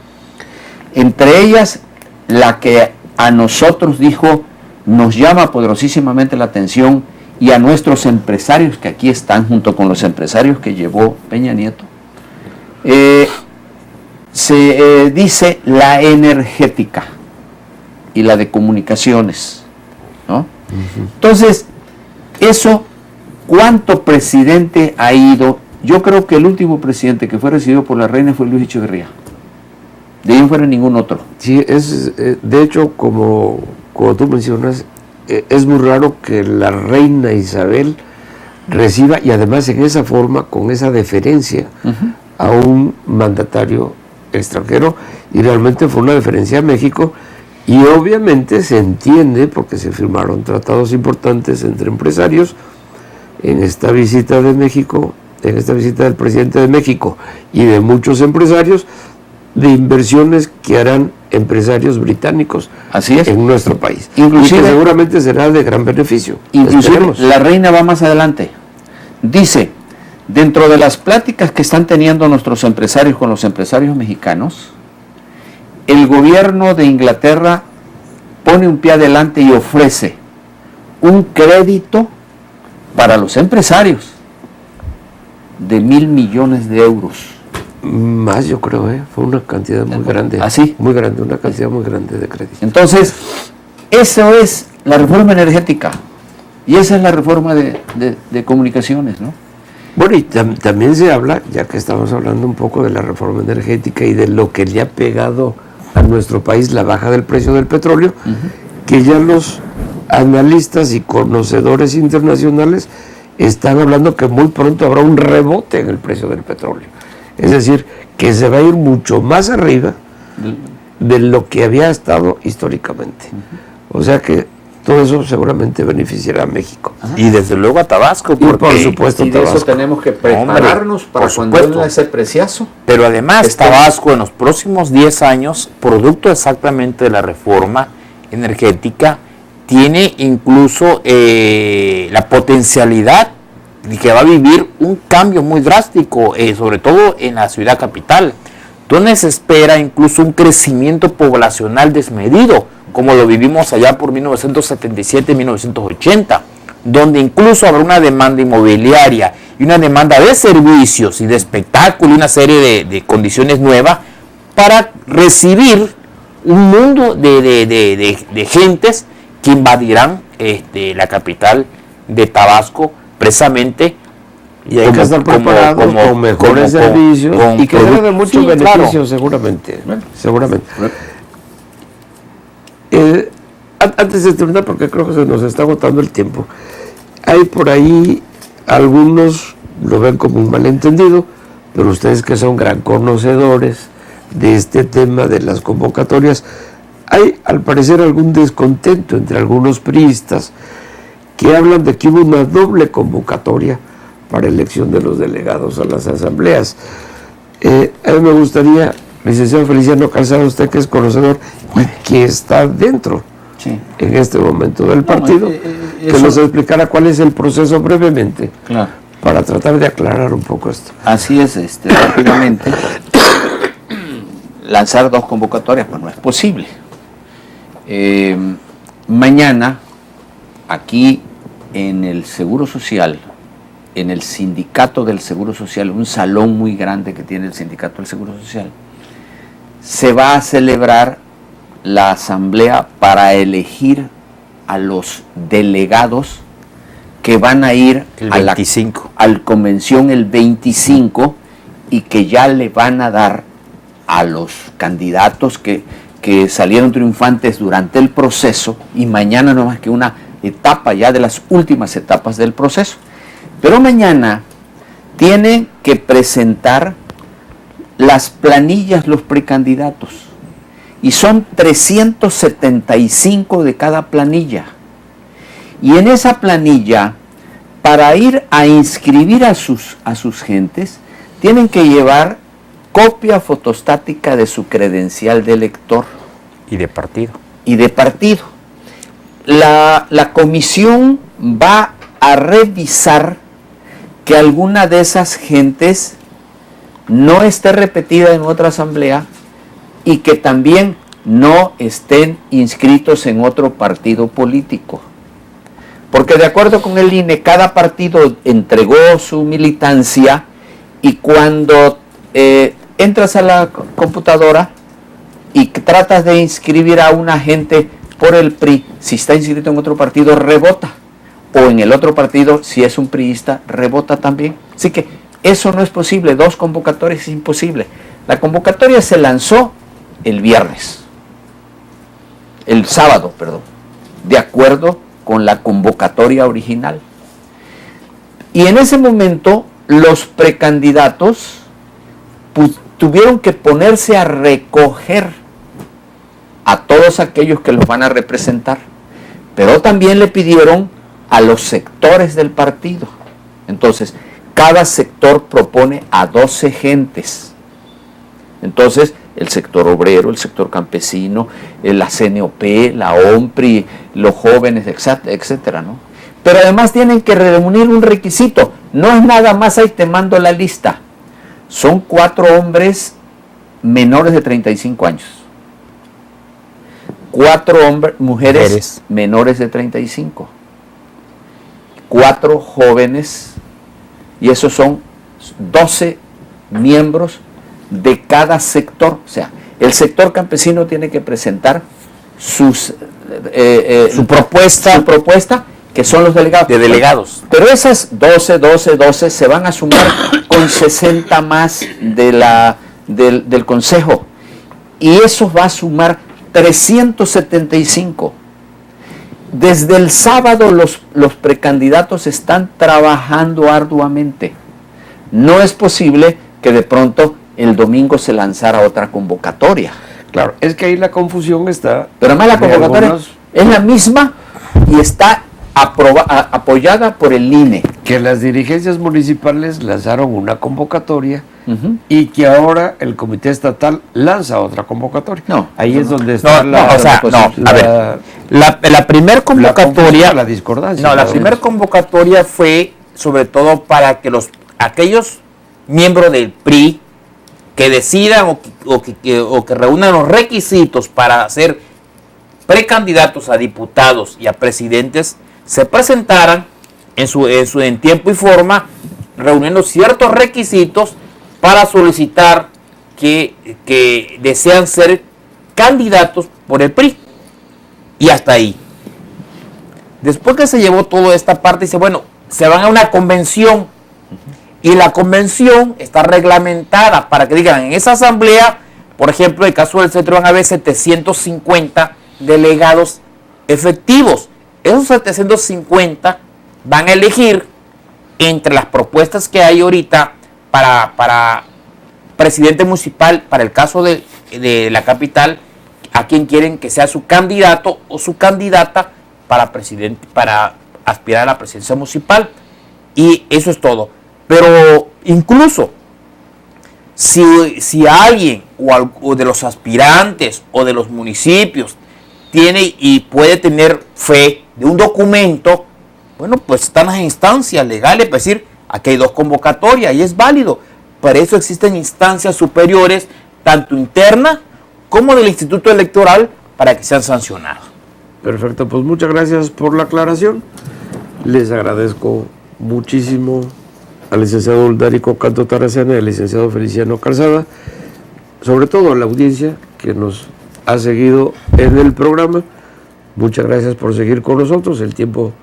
Entre ellas, la que a nosotros dijo, nos llama poderosísimamente la atención, y a nuestros empresarios que aquí están, junto con los empresarios que llevó Peña Nieto, se dice la energética y la de comunicaciones, ¿no? Entonces, eso, ¿cuánto presidente ha ido? Yo creo que el último presidente que fue recibido por la reina fue Luis Echeverría. De ahí no fuera ningún otro. Sí, de hecho, como tú mencionas, es muy raro que la reina Isabel reciba, y además en esa forma, con esa deferencia, a un mandatario extranjero, y realmente fue una deferencia a México, y obviamente se entiende, porque se firmaron tratados importantes entre empresarios, en esta visita de México, en esta visita del presidente de México y de muchos empresarios, de inversiones que harán empresarios británicos. Así es. En nuestro país. Inclusive, y que seguramente será de gran beneficio. Inclusive Esperemos. la reina va más adelante. Dice, dentro de las pláticas que están teniendo nuestros empresarios con los empresarios mexicanos, el gobierno de Inglaterra pone un pie adelante y ofrece un crédito para los empresarios de 1,000 millones de euros Más, yo creo, fue una cantidad muy grande. ¿Así? Muy grande, una cantidad muy grande de crédito. Entonces, eso es la reforma energética. Y esa es la reforma de comunicaciones, ¿no? Bueno, y también se habla, ya que estamos hablando un poco de la reforma energética y de lo que le ha pegado a nuestro país la baja del precio del petróleo, que ya los analistas y conocedores internacionales están hablando que muy pronto habrá un rebote en el precio del petróleo. Es decir, que se va a ir mucho más arriba de lo que había estado históricamente. O sea que todo eso seguramente beneficiará a México. Y desde luego a Tabasco. Y por supuesto y de Tabasco. eso tenemos que prepararnos para cuando venga ese preciazo. Pero además Tabasco en los próximos 10 años, producto exactamente de la reforma energética, tiene incluso la potencialidad de que va a vivir un cambio muy drástico, sobre todo en la ciudad capital, donde se espera incluso un crecimiento poblacional desmedido, como lo vivimos allá por 1977-1980, donde incluso habrá una demanda inmobiliaria y una demanda de servicios y de espectáculo y una serie de condiciones nuevas para recibir un mundo de gentes que invadirán la capital de Tabasco, precisamente. Y hay que estar preparados con mejores servicios y que sea de muchos beneficios, claro. Seguramente. Antes de terminar, porque creo que se nos está agotando el tiempo, hay por ahí algunos lo ven como un malentendido, pero ustedes que son gran conocedores de este tema de las convocatorias, hay al parecer algún descontento entre algunos priistas que hablan de que hubo una doble convocatoria para elección de los delegados a las asambleas. A mí me gustaría, licenciado Feliciano Calzada, usted que es conocedor y que está dentro en este momento del partido, que nos explicara cuál es el proceso brevemente, para tratar de aclarar un poco esto. Así es, rápidamente, lanzar dos convocatorias, pues no es posible. Mañana, aquí en el Seguro Social, en el Sindicato del Seguro Social, un salón muy grande que tiene el Sindicato del Seguro Social, se va a celebrar la asamblea para elegir a los delegados que van a ir a la convención el 25 y que ya le van a dar a los candidatos que salieron triunfantes durante el proceso, y mañana no más que una etapa ya de las últimas etapas del proceso. Pero mañana tienen que presentar las planillas los precandidatos, y son 375 de cada planilla. Y en esa planilla, para ir a inscribir a sus gentes, tienen que llevar copia fotostática de su credencial de elector. Y de partido. La comisión va a revisar que alguna de esas gentes no esté repetida en otra asamblea y que también no estén inscritos en otro partido político. Porque de acuerdo con el INE, cada partido entregó su militancia, y cuando entras a la computadora y tratas de inscribir a una gente por el PRI, si está inscrito en otro partido, rebota. O en el otro partido, si es un priista, rebota también. Así que eso no es posible, dos convocatorias es imposible. La convocatoria se lanzó el sábado, de acuerdo con la convocatoria original. Y en ese momento, los precandidatos tuvieron que ponerse a recoger a todos aquellos que los van a representar, pero también le pidieron a los sectores del partido. Entonces, cada sector propone a 12 gentes. Entonces, el sector obrero, el sector campesino, la CNOP, la OMPRI, los jóvenes, etcétera, ¿no? Pero además tienen que reunir un requisito. No es nada más, ahí te mando la lista. Son 4 hombres menores de 35 años. 4 mujeres menores de 35. 4 jóvenes, y esos son 12 miembros de cada sector. O sea, el sector campesino tiene que presentar su propuesta, que son los delegados. Pero esas 12 se van a sumar con 60 más del Consejo. Y eso va a sumar 375. Desde el sábado los precandidatos están trabajando arduamente. No es posible que de pronto el domingo se lanzara otra convocatoria. Claro, es que ahí la confusión está. Pero además la convocatoria es la misma y está apoyada por el INE. Que las dirigencias municipales lanzaron una convocatoria y que ahora el comité estatal lanza otra convocatoria. Ahí es donde está la primer convocatoria, la discordancia. La primera convocatoria fue sobre todo para que aquellos miembros del PRI que decidan o que reúnan los requisitos para ser precandidatos a diputados y a presidentes se presentaran en tiempo y forma, reuniendo ciertos requisitos para solicitar que desean ser candidatos por el PRI. Y hasta ahí. Después que se llevó toda esta parte, dice, bueno, se van a una convención. Y la convención está reglamentada para que digan, en esa asamblea, por ejemplo, en el caso del centro van a haber 750 delegados efectivos. Esos 750 van a elegir entre las propuestas que hay ahorita para presidente municipal, para el caso de la capital, a quien quieren que sea su candidato o su candidata para presidente, para aspirar a la presidencia municipal. Y eso es todo. Pero incluso si alguien o de los aspirantes o de los municipios tiene y puede tener fe de un documento, bueno, pues están las instancias legales para decir, aquí hay 2 convocatorias y es válido. Para eso existen instancias superiores, tanto internas como del Instituto Electoral, para que sean sancionados. Perfecto, pues muchas gracias por la aclaración. Les agradezco muchísimo al licenciado Uldarico Canto Taracena y al licenciado Feliciano Calzada, sobre todo a la audiencia que nos ha seguido en el programa. Muchas gracias por seguir con nosotros. El tiempo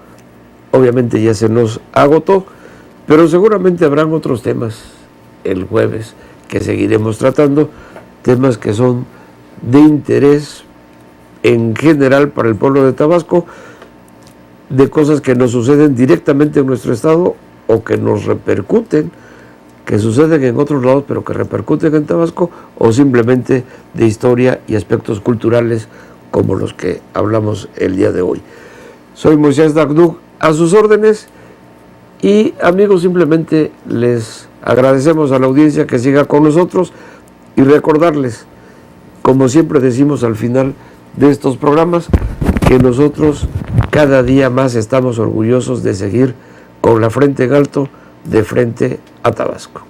obviamente ya se nos agotó, pero seguramente habrán otros temas el jueves que seguiremos tratando, temas que son de interés en general para el pueblo de Tabasco, de cosas que nos suceden directamente en nuestro estado o que nos repercuten, que suceden en otros lados pero que repercuten en Tabasco, o simplemente de historia y aspectos culturales como los que hablamos el día de hoy. Soy Moisés Dagdug, a sus órdenes, y amigos, simplemente les agradecemos a la audiencia que siga con nosotros y recordarles, como siempre decimos al final de estos programas, que nosotros cada día más estamos orgullosos de seguir con la frente en alto de frente a Tabasco.